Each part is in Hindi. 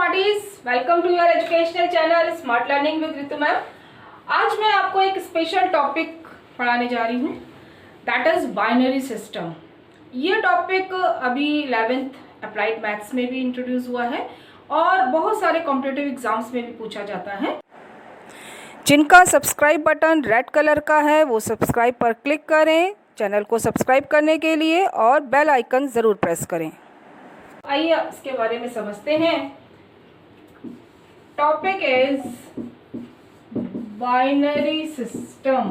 Smarties, welcome to your educational channel smart learning with Ritu ma'am. आज मैं आपको एक स्पेशल टॉपिक पढ़ाने जा रही हूँ, दैट इज बाइनरी सिस्टम। ये टॉपिक अभी 11th अप्लाइड मैथ्स में भी इंट्रोड्यूस हुआ है और बहुत सारे कॉम्पिटिटिव एग्जाम्स में भी पूछा जाता है। जिनका सब्सक्राइब बटन रेड कलर का है वो सब्सक्राइब पर क्लिक करें चैनल को सब्सक्राइब करने के लिए और बेल आइकन ज़रूर प्रेस करें। आइए इसके बारे में समझते हैं। Topic is binary system.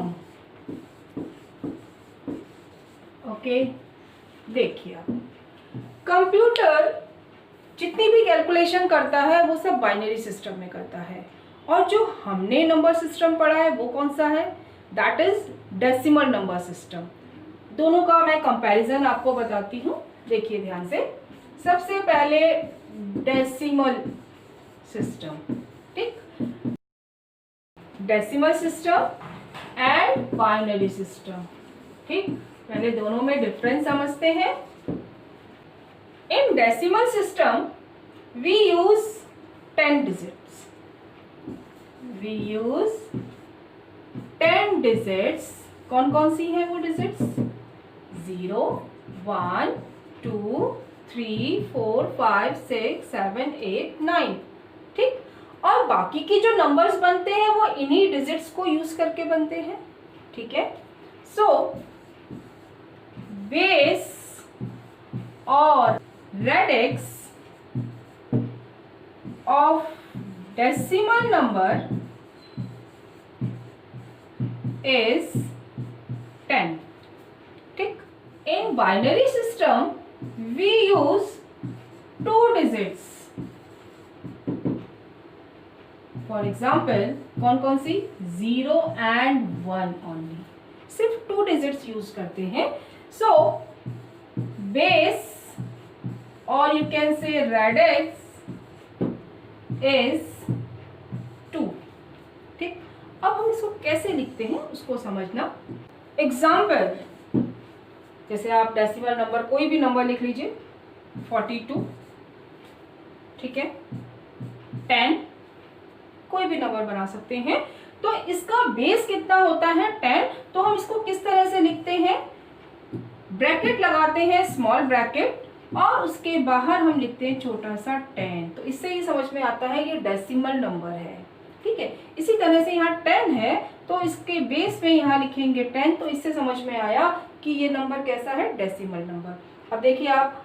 Okay, देखिए कंप्यूटर जितनी भी कैलकुलेशन करता है वो सब बाइनरी सिस्टम में करता है, और जो हमने नंबर सिस्टम पढ़ा है वो कौन सा है, that is decimal number system. दोनों का मैं कंपैरिजन आपको बताती हूँ, देखिए ध्यान से। सबसे पहले डेसिमल सिस्टम, ठीक, decimal system and binary system, ठीक। पहले दोनों में डिफरेंस समझते हैं। In decimal system we use 10 digits, we use 10 digits. कौन कौन सी है वो डिजिट्स? 0, 1, 2, 3, 4, 5, 6, 7, 8, 9, ठीक। और बाकी की जो नंबर्स बनते हैं वो इन्हीं डिजिट्स को यूज करके बनते हैं, ठीक है। सो बेस और radix of decimal number is 10, ठीक। In binary system we use 2 digits. For example, कौन कौन सी? 0 and 1 only, सिर्फ 2 digits यूज करते हैं। So base or you can say radix is 2, ठीक। अब हम इसको कैसे लिखते हैं उसको समझना। एग्जाम्पल, जैसे आप डेसिमल नंबर कोई भी नंबर लिख लीजिए, 42, ठीक है, 10, कोई भी नंबर बना सकते हैं। तो इसका बेस कितना होता है? 10। तो हम इसको किस तरह से लिखते हैं? ब्रैकेट लगाते हैं, स्मॉल ब्रैकेट, और उसके बाहर हम लिखते हैं छोटा सा 10। तो इससे ही समझ में आता है ये डेसिमल नंबर है, ठीक है। इसी तरह से यहाँ 10 है तो इसके बेस में यहाँ लिखेंगे 10, तो इससे समझ में आया कि ये नंबर कैसा है, डेसिमल नंबर। अब देखिए आप,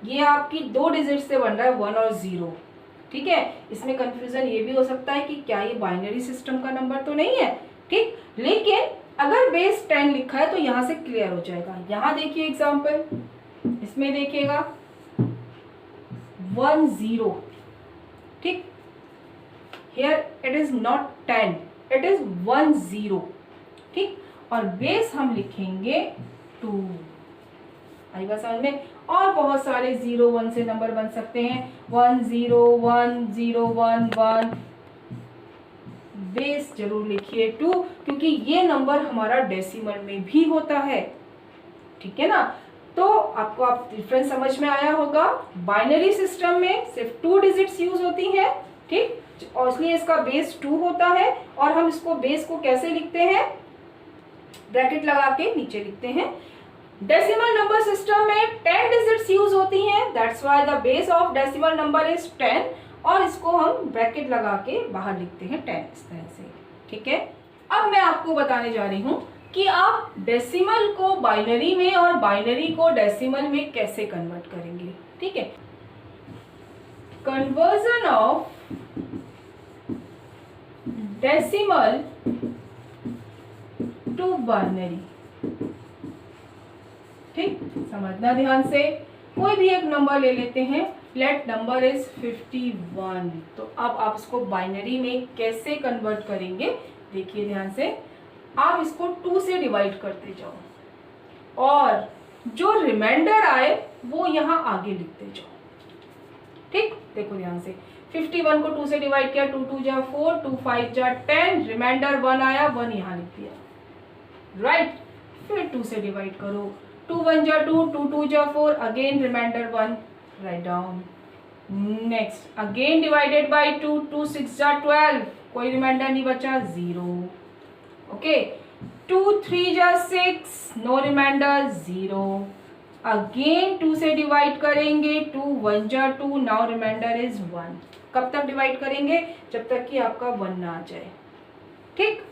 ये आपकी 2 डिजिट से बन रहा है, 1 और 0, ठीक है। इसमें कंफ्यूजन ये भी हो सकता है कि क्या ये बाइनरी सिस्टम का नंबर तो नहीं है, ठीक। लेकिन अगर बेस 10 लिखा है तो यहाँ से क्लियर हो जाएगा। यहाँ देखिए एग्जाम्पल, इसमें देखिएगा 1 0, ठीक। Here it is not 10, it is 1 0, ठीक। और बेस हम लिखेंगे 2। आई बात समझ में? और बहुत सारे 0 1 से नंबर बन सकते हैं, 1 0 1 0 1 1। बेस जरूर लिखिए 2, क्योंकि ये नंबर हमारा डेसिमल में भी होता है, ठीक है ना। तो आपको आप डिफरेंस समझ में आया होगा। बाइनरी सिस्टम में सिर्फ 2 डिजिट्स यूज होती हैं, ठीक, और इसलिए इसका बेस 2 होता है। और हम इसको बेस को कैसे लिखते हैं? ब्रैकेट लगा के नीचे लिखते हैं। डेसिमल नंबर सिस्टम में 10 डिजिट्स यूज होती हैं, that's why the base of decimal number is 10, और इसको हम ब्रैकेट लगा के बाहर लिखते हैं 10, इस तरह से, ठीक है। अब मैं आपको बताने जा रही हूँ कि आप डेसिमल को बाइनरी में और बाइनरी को डेसिमल में कैसे कन्वर्ट करेंगे, ठीक है। Conversion of decimal to binary, ठीक, समझना ध्यान से। कोई भी एक नंबर ले लेते हैं, लेट नंबर इज 51। तो अब आप इसको बाइनरी में कैसे कन्वर्ट करेंगे, देखिए ध्यान से। आप इसको 2 से डिवाइड करते जाओ और जो रिमाइंडर आए वो यहाँ आगे लिखते जाओ, ठीक। देखो ध्यान से, 51 को 2 से डिवाइड किया, 2 2 जा 4, 2 5 जा 10, रिमाइंडर 1 आया, 1 यहाँ लिख दिया, राइट। फिर 2 से डिवाइड करो, 2 1 जा 2, 2 2 जा 4, again reminder 1, write down. Next again divided by 2, 2 6 जा 12, कोई रिमाइंडर नहीं बचा, 0। ओके, 2 3 जा 6, नो रिमाइंडर, 0। अगेन 2 से डिवाइड करेंगे, 2 1 जा 2, नाउ रिमाइंडर इज 1। कब तक डिवाइड करेंगे? जब तक कि आपका 1 ना आ जाए। ठीक,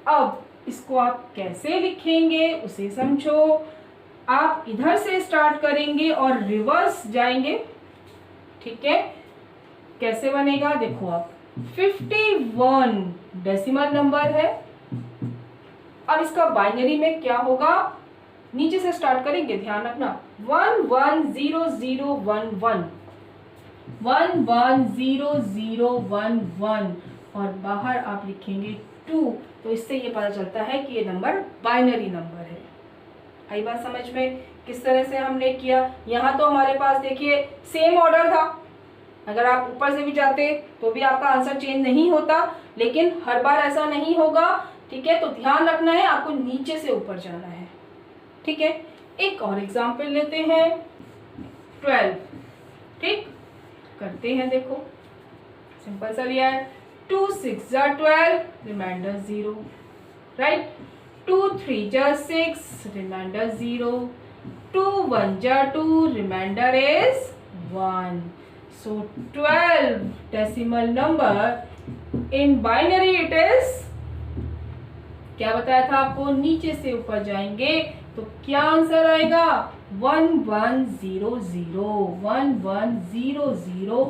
अब इसको आप कैसे लिखेंगे उसे समझो। आप इधर से स्टार्ट करेंगे और रिवर्स जाएंगे। ठीक है, कैसे बनेगा देखो आप, 51 डेसिमल नंबर है। अब इसका बाइनरी में क्या होगा, नीचे से स्टार्ट करेंगे, ध्यान रखना, 1 1 0 0 1 1 1 1 0 0 1 1 और बाहर आप लिखेंगे 2। तो इससे ये पता चलता है कि ये नंबर बाइनरी नंबर है। आई बात समझ में? किस तरह से हमने किया, यहाँ तो हमारे पास देखिए सेम ऑर्डर था, अगर आप ऊपर से भी जाते तो भी आपका आंसर चेंज नहीं होता, लेकिन हर बार ऐसा नहीं होगा। ठीक है, तो ध्यान रखना है, आपको नीचे से ऊपर जाना है। ठीक है, एक और एग्जाम्पल लेते हैं, 12। ठीक, करते हैं, देखो सिंपल सा लिया है, 2 6 जा 12, रिमाइंडर 0, राइट। 2 3 जा 6, रिमाइंडर 0। 2 1 जा 2, reminder is 1। So 12 decimal number in binary it is, क्या बताया था आपको, नीचे से ऊपर जाएंगे तो क्या आंसर आएगा, 1 1 0 0 1 1 0 0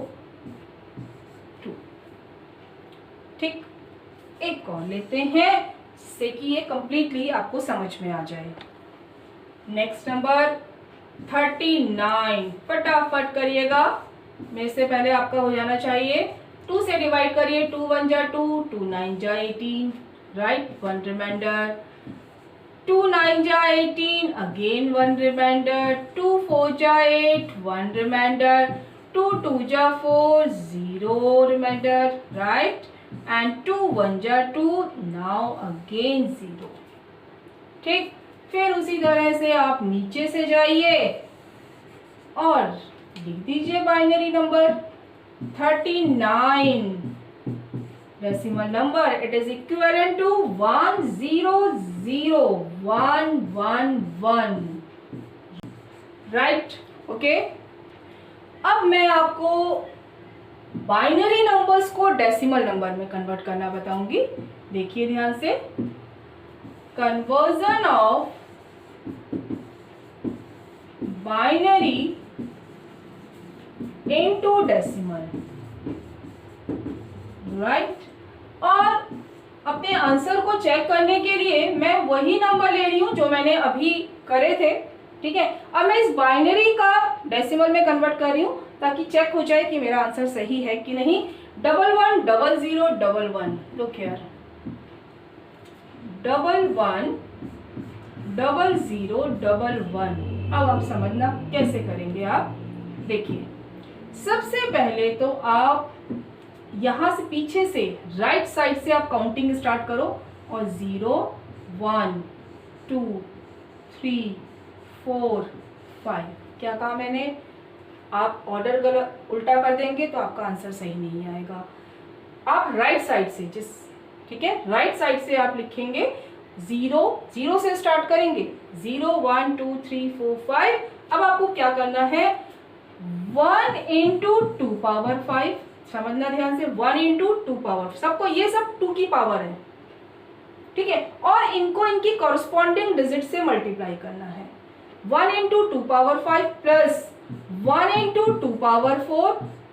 2। ठीक, एक और लेते हैं जिससे कि ये कंप्लीटली आपको समझ में आ जाए। नेक्स्ट नंबर 39, फटाफट करिएगा, मेरे से पहले आपका हो जाना चाहिए। 2 से डिवाइड करिए, 2 1 जा 2, 2 9 जा 18, राइट, 1 रिमाइंडर। 2 9 जा 18, अगेन 1 रिमाइंडर। 2 4 जा 8, 1 रिमाइंडर। 2 2 जा 4, 0 रिमाइंडर, राइट, एंड 2 1 जा 2, नाउ अगेन 0। ठीक, फिर उसी तरह से आप नीचे से जाइए और लिख दीजिए binary number 39 decimal number, it is equivalent to 1 0 0 1 1 1, right. Okay, अब मैं आपको बाइनरी नंबर्स को डेसिमल नंबर में कन्वर्ट करना बताऊंगी। देखिए ध्यान से, conversion of binary into decimal, right. और अपने आंसर को चेक करने के लिए मैं वही नंबर ले रही हूं जो मैंने अभी करे थे। ठीक है, अब मैं इस बाइनरी का डेसिमल में कन्वर्ट कर रही हूं ताकि चेक हो जाए कि मेरा आंसर सही है कि नहीं। 1 1 0 0 1 1, लुक हियर, 1 1 0 0 1 1। अब आप समझना कैसे करेंगे आप, देखिए सबसे पहले तो आप यहां से पीछे से राइट साइड से आप काउंटिंग स्टार्ट करो और 0 1 2 3 4 5, क्या कहा मैंने, आप ऑर्डर गलत उल्टा कर देंगे तो आपका आंसर सही नहीं आएगा। आप राइट साइड से ठीक है, राइट साइड से आप लिखेंगे, 0 से स्टार्ट करेंगे, 0 1 2 3 4 5। अब आपको क्या करना है, 1 into 2 पावर 5, समझना ध्यान से, 1 into 2 पावर, सबको ये सब 2 की पावर है। ठीक है, और इनको इनकी कॉरस्पॉन्डिंग डिजिट से मल्टीप्लाई करना है। 1 into 2 power 5 plus 1 into 2 power 4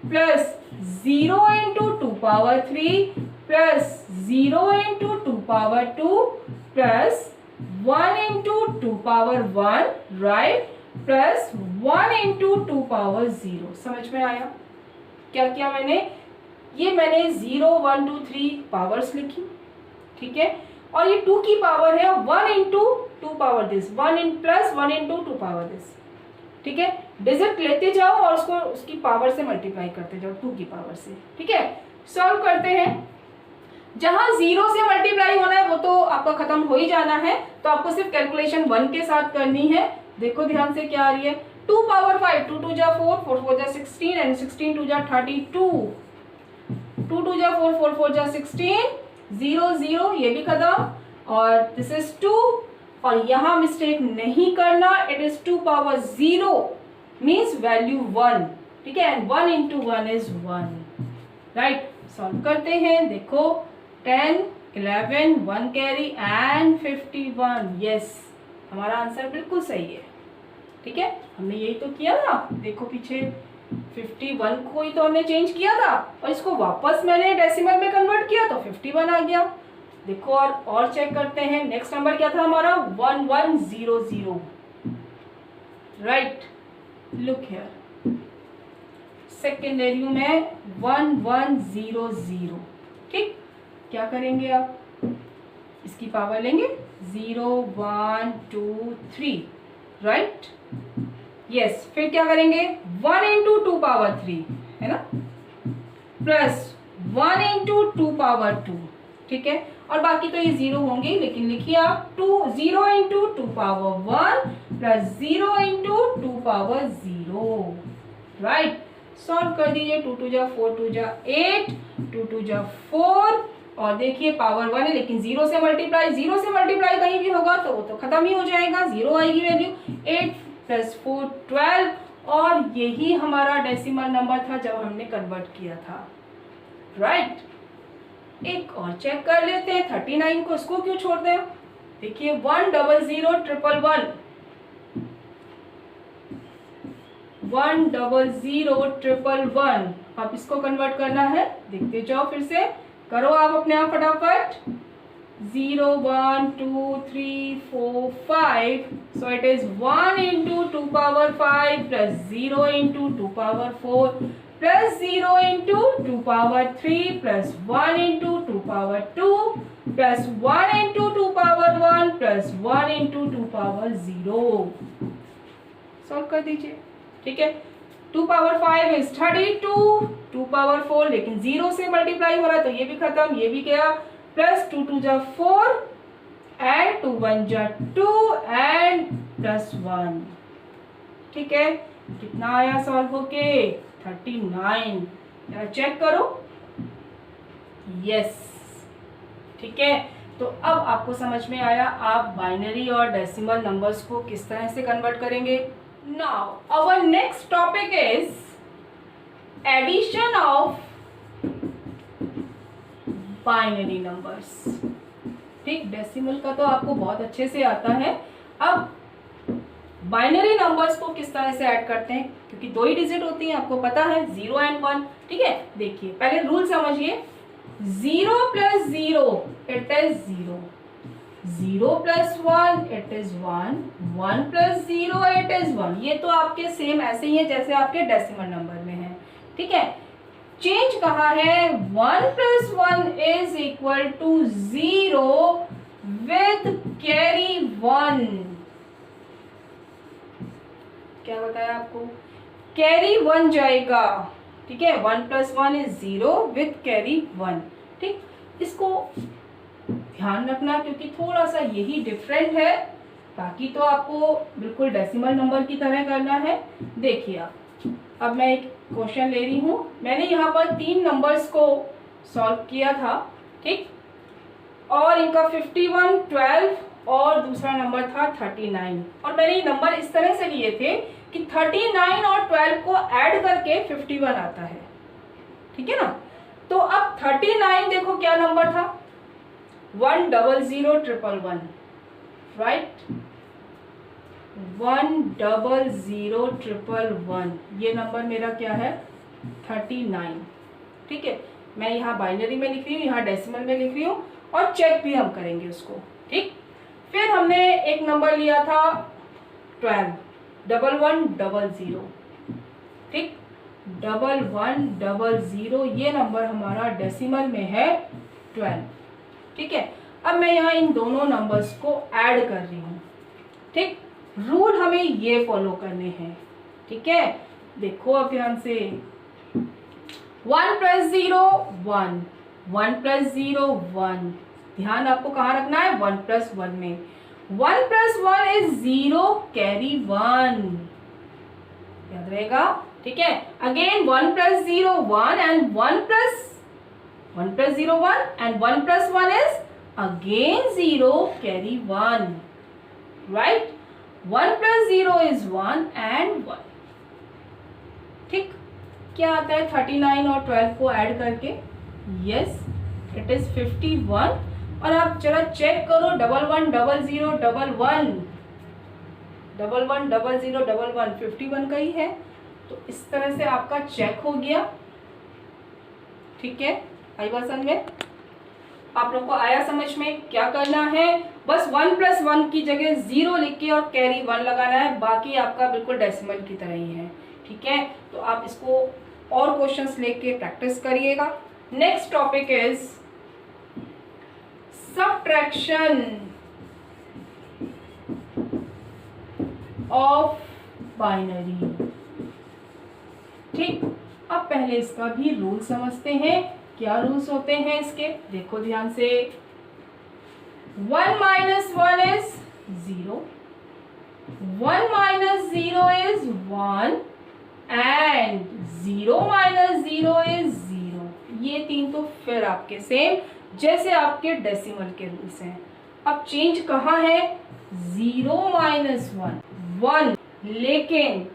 plus 0 into 2 power 3 plus 0 into 2 power 2 plus 1 into 2 power 1, right, plus 1 into 2 power 0। समझ में आया क्या किया मैंने, ये मैंने 0 1 2 3 पावर्स लिखी। ठीक है, और ये 2 की पावर है, 1 into 2 power this, 1 in plus 1 into 2 power this. ठीक है, डिजिट लेते जाओ और उसको उसकी पावर से मल्टीप्लाई करते जाओ, 2 की पावर से। ठीक है, सॉल्व करते हैं। जहां 0 से मल्टीप्लाई होना है वो तो आपका खत्म हो ही जाना है, तो आपको सिर्फ कैलकुलेशन 1 के साथ करनी है। देखो ध्यान से क्या आ रही है, 2 पावर 5, 2 2 जा 4, 4 4 जा 16 एंड 16 2 जा 32, 2 2 जा 4, 4 4 जा 16, 0 0 ये भी खत्म, और दिस इज 2, और यहाँ मिस्टेक नहीं करना, it is 2 power 0 means value 1, ठीक है, and 1 into 1 is 1, right. Solve करते हैं, देखो 10 11 1 कैरी एंड 51, यस हमारा आंसर बिल्कुल सही है, ठीक है, हमने यही तो किया था, देखो पीछे 51 को ही तो हमने चेंज किया था और इसको वापस मैंने डेसिमल में कन्वर्ट किया तो 51 आ गया। देखो और चेक करते हैं, नेक्स्ट नंबर क्या था हमारा 1100, right, look here, second value में 1100, ठीक, क्या करेंगे आप, इसकी पावर लेंगे 0 1 2 3, राइट, यस, फिर क्या करेंगे 1 इंटू 2 पावर 3 है ना, प्लस 1 इंटू 2 पावर 2, ठीक है, और बाकी तो ये 0 होंगे, लेकिन लिखिए आप 0 into 2 power 1 plus 0 into 2 power 0, right. Solve कर दीजिए, 2 2 जा 4, 2 जा 8, 2 2 जा 4, और देखिए पावर 1 है लेकिन 0 से मल्टीप्लाई कहीं भी होगा तो वो तो खत्म ही हो जाएगा, 0 आएगी वैल्यू, 8 प्लस 4 12, और यही हमारा डेसिमल नंबर था जब हमने कन्वर्ट किया था, राइट। एक और चेक कर लेते हैं 39 को, इसको क्यों छोड़ते हैं, देखिए 100 100 अब इसको कन्वर्ट करना है, देखते जाओ, फिर से करो आप अपने आप फटाफट, 0 1 2 3 4 5, so it is 1 into 2 power 5 plus 0 into 2 power 4 plus 0 into 2 power 3 plus 1 into 2 power 2 plus 1 into 2 power 1 plus 1 into 2 power 0, solve कर दीजिए, ठीक है, 2 पावर 5 इज 32, 2 पावर 4 लेकिन 0 से मल्टीप्लाई हो रहा है तो ये भी खत्म, ये भी गया, प्लस 2 2 जा 4 एंड 2 1 जा 2 एंड प्लस 1, ठीक है, कितना आया सॉल्व होके 39, जरा चेक करो, यस, ठीक है। तो अब आपको समझ में आया आप बाइनरी और डेसिमल नंबर्स को किस तरह से कन्वर्ट करेंगे। Now our next topic is addition of binary numbers, ठीक, डेसिमल का तो आपको बहुत अच्छे से आता है, अब बाइनरी नंबर्स को किस तरह से ऐड करते हैं, क्योंकि 2 ही डिजिट होती हैं, आपको पता है 0 एंड 1, ठीक है, देखिए पहले रूल समझिए, 0 plus 0 it is 0, 0 plus 1 it is 1, 1 plus 0 it is 1, ये तो आपके सेम ऐसे ही है जैसे आपके डेसिमल नंबर में है, ठीक है। चेंज कहाँ है, 1 plus 1 is equal to 0 with carry 1, क्या बताया आपको, कैरी 1 जाएगा, ठीक है, 1 प्लस 1 इज 0 विद कैरी 1, ठीक, इसको ध्यान रखना क्योंकि थोड़ा सा यही डिफरेंट है, बाकी तो आपको बिल्कुल डेसिमल नंबर की तरह करना है। देखिए अब मैं एक क्वेश्चन ले रही हूँ, मैंने यहाँ पर 3 नंबर्स को सॉल्व किया था, ठीक, और इनका 51 12 और दूसरा नंबर था 39, और मैंने ये नंबर इस तरह से लिए थे कि 39 और 12 को ऐड करके 51 आता है, ठीक है ना। तो अब 39 देखो क्या नंबर था, 100 राइट, 100 ये नंबर मेरा क्या है 39, ठीक है, मैं यहाँ बाइनरी में लिख रही हूँ, यहाँ डेसिमल में लिख रही हूँ, और चेक भी हम करेंगे उसको, ठीक। फिर हमने एक नंबर लिया था 12 1100, ठीक, 1100 ये नंबर हमारा डेसिमल में है 12, ठीक है। अब मैं यहाँ इन दोनों नंबर्स को ऐड कर रही हूँ, ठीक, रूल हमें ये फॉलो करने हैं, ठीक है। देखो अब ध्यान से, 1 प्लस 0 1, 1 प्लस 0 1, ध्यान आपको कहाँ रखना है 1 प्लस 1 में, 1 प्लस 1 इज 0 कैरी 1, याद रहेगा, ठीक है। Again 1 + 0 1 and 1 + 0 1 and 1 + 1 is again 0, carry 1, right. 1 + 0 is 1 and 1, ठीक। क्या आता है 39 और 12 को ऐड करके? Yes, it is 51। और आप जरा चेक करो 11 00 11 11 00 11 51 का ही है। तो इस तरह से आपका चेक हो गया, ठीक है। आई बात समझ में? आप लोग को आया समझ में? क्या करना है, बस 1 + 1 की जगह 0 लिख के और कैरी 1 लगाना है, बाकी आपका बिल्कुल डेसिमल की तरह ही है, ठीक है। तो आप इसको और क्वेश्चंस लेके प्रैक्टिस करिएगा। Next topic is subtraction of binary, ठीक। अब पहले इसका भी रूल समझते हैं। क्या रूल्स होते हैं इसके, देखो ध्यान से। 1 - 1 इज 0, 1 - 0 इज 1 एंड 0 - 0 इज 0। ये तीन तो फिर आपके सेम जैसे आपके डेसिमल के रूल्स हैं। अब चेंज कहाँ है, 0 - 1 1, लेकिन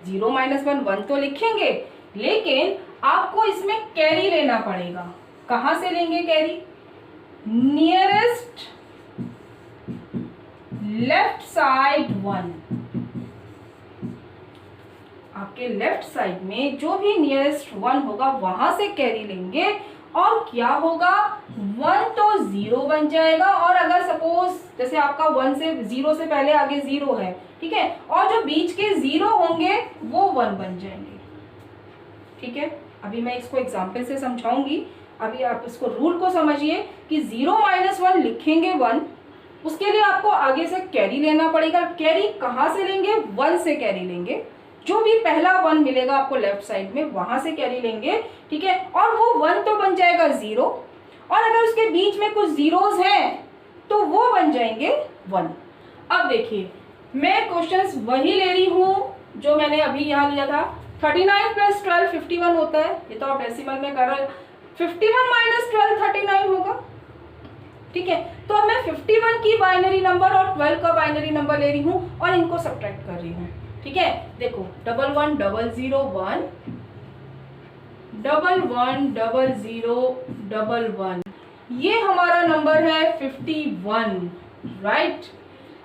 0 - 1 1 तो लिखेंगे, लेकिन आपको इसमें कैरी लेना पड़ेगा। कहां से लेंगे कैरी? नियरेस्ट लेफ्ट साइड 1, आपके लेफ्ट साइड में जो भी नियरेस्ट 1 होगा वहां से कैरी लेंगे। और क्या होगा, 1 तो 0 बन जाएगा, और अगर सपोज जैसे आपका 1 से 0 से पहले आगे 0 है, ठीक है, और जो बीच के 0 होंगे वो 1 बन जाएंगे, ठीक है। अभी मैं इसको एग्जाम्पल से समझाऊंगी, अभी आप इसको रूल को समझिए कि 0 - 1 लिखेंगे 1, उसके लिए आपको आगे से कैरी लेना पड़ेगा। कैरी कहाँ से लेंगे, 1 से कैरी लेंगे, जो भी पहला 1 मिलेगा आपको लेफ्ट साइड में वहां से कैरी लेंगे, ठीक है। और वो 1 तो बन जाएगा 0, और अगर उसके बीच में कुछ जीरोस हैं तो वो बन जाएंगे 1। अब देखिए, मैं क्वेश्चंस वही ले रही हूँ जो मैंने अभी यहाँ लिया था। 39 + 12 51 होता है, ये तो आप डेसिमल में कर रहे हैं। 51 - 12 39 होगा, ठीक है। तो अब मैं 51 की बाइनरी नंबर और 12 का बाइनरी नंबर ले रही हूँ और इनको सब्ट्रैक्ट कर रही हूँ, ठीक है। देखो 11 00 1 11 00 11, ये हमारा नंबर है 51, राइट।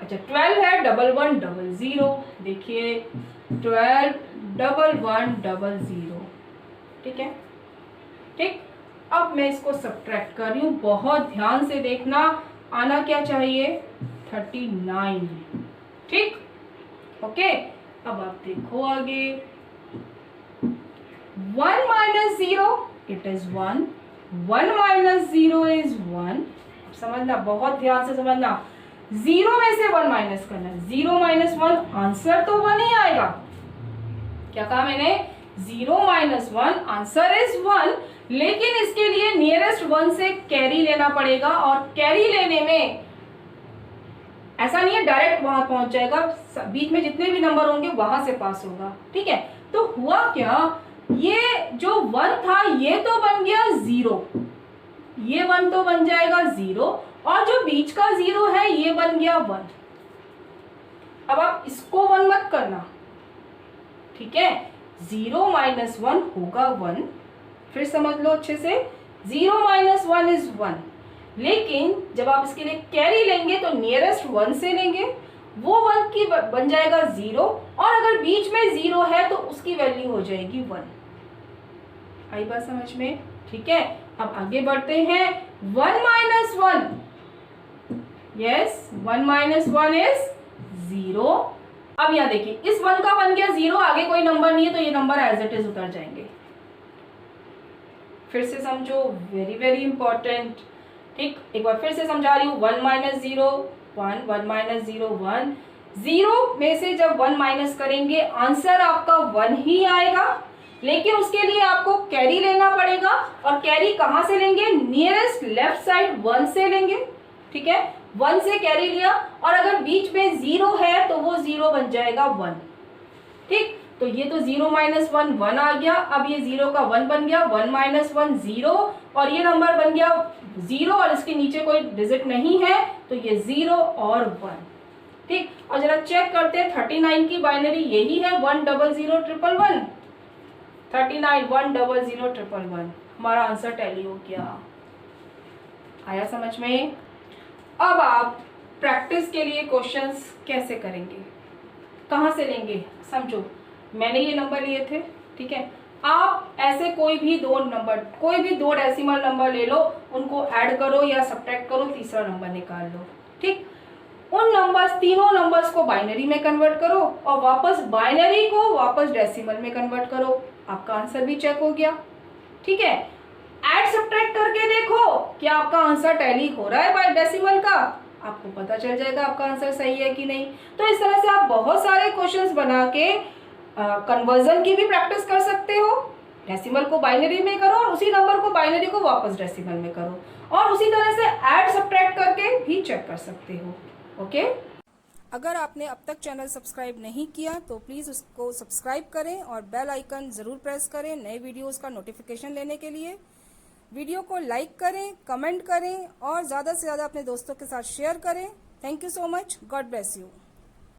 अच्छा 12 है 11 00, देखिए 12 11 00, ठीक है, ठीक। अब मैं इसको सब्ट्रैक्ट कर रही हूँ, बहुत ध्यान से देखना। आना क्या चाहिए, 39, ठीक, ओके। अब आप देखो आगे, 1 - 0 इट इज 1, 1 - 0 इज 1। समझना, बहुत ध्यान से समझना, 0 में से 1 माइनस करना, 0 - 1 आंसर तो 1 ही आएगा। क्या कहा मैंने, 0 - 1 आंसर इज 1, लेकिन इसके लिए नियरेस्ट 1 से कैरी लेना पड़ेगा, और कैरी लेने में ऐसा नहीं है डायरेक्ट वहां पहुंच जाएगा, बीच में जितने भी नंबर होंगे वहां से पास होगा, ठीक है। तो हुआ क्या, ये जो 1 था ये तो बन गया 0, ये 1 तो बन जाएगा 0, और जो बीच का 0 है ये बन गया 1। अब आप इसको 1 मत करना, ठीक है। 0 - 1 होगा 1, फिर समझ लो अच्छे से, 0 - 1 इज 1, लेकिन जब आप इसके लिए कैरी लेंगे तो नियरेस्ट 1 से लेंगे, वो 1 की बन जाएगा 0, और अगर बीच में 0 है तो उसकी वैल्यू हो जाएगी 1। आई बात समझ में, ठीक है। अब आगे बढ़ते हैं, 1 - 1, यस 1 - 1 इज 0। अब यहाँ देखिए, इस 1 का बन गया 0, आगे कोई नंबर नहीं है तो ये नंबर एज इट इज उतर जाएंगे। फिर से समझो, वेरी वेरी इंपॉर्टेंट, ठीक। एक बार फिर से समझा रही हूँ, 1 - 0 1, 1 - 0 1, 0 में से जब 1 माइनस करेंगे आंसर आपका 1 ही आएगा, लेकिन उसके लिए आपको कैरी लेना पड़ेगा, और कैरी कहाँ से लेंगे, नियरेस्ट लेफ्ट साइड 1 से लेंगे, ठीक है। 1 से कैरी लिया, और अगर बीच में 0 है तो वो 0 बन जाएगा 1, ठीक। तो ये तो 0 माइनस 1 1 आ गया। अब ये 0 का 1 बन गया, 1 माइनस 1 0, और ये नंबर बन गया 0 और इसके नीचे कोई डिजिट नहीं है, तो ये 0 और 1। ठीक, और जरा चेक करते हैं 39 की बाइनरी यही है 1000111। 39 1000111, हमारा आंसर टैली हो गया। आया समझ में? अब आप प्रैक्टिस के लिए क्वेश्चंस कैसे करेंगे, कहाँ से लेंगे? समझो, मैंने ये नंबर लिए थे, ठीक है, आप ऐसे कोई भी दो डेसिमल नंबर ले लो, उनको ऐड करो या सब्ट्रैक्ट करो, तीसरा नंबर निकाल लो। ठीक, उन नंबर्स, तीनों नंबर्स को बाइनरी में कन्वर्ट करो और वापस बाइनरी को वापस डेसिमल में कन्वर्ट करो, आपका आंसर भी चेक हो गया। ठीक है, ऐड सब्ट्रैक्ट करके देखो क्या आपका आंसर टैली हो रहा है बाय डेसिमल का, आपको पता चल जाएगा आपका आंसर सही है कि नहीं। तो इस तरह से आप बहुत सारे क्वेश्चंस बना के कन्वर्जन की भी प्रैक्टिस कर सकते हो। डेसिमल को बाइनरी में करो और उसी नंबर को बाइनरी को वापस डेसिमल में करो, और उसी तरह से ऐड सब्ट्रैक्ट करके भी चेक कर सकते हो। ओके, अगर आपने अब तक चैनल सब्सक्राइब नहीं किया तो प्लीज़ उसको सब्सक्राइब करें और बेल आइकन ज़रूर प्रेस करें नए वीडियोस का नोटिफिकेशन लेने के लिए। वीडियो को लाइक करें, कमेंट करें और ज़्यादा से ज़्यादा अपने दोस्तों के साथ शेयर करें। Thank you so much. God bless you.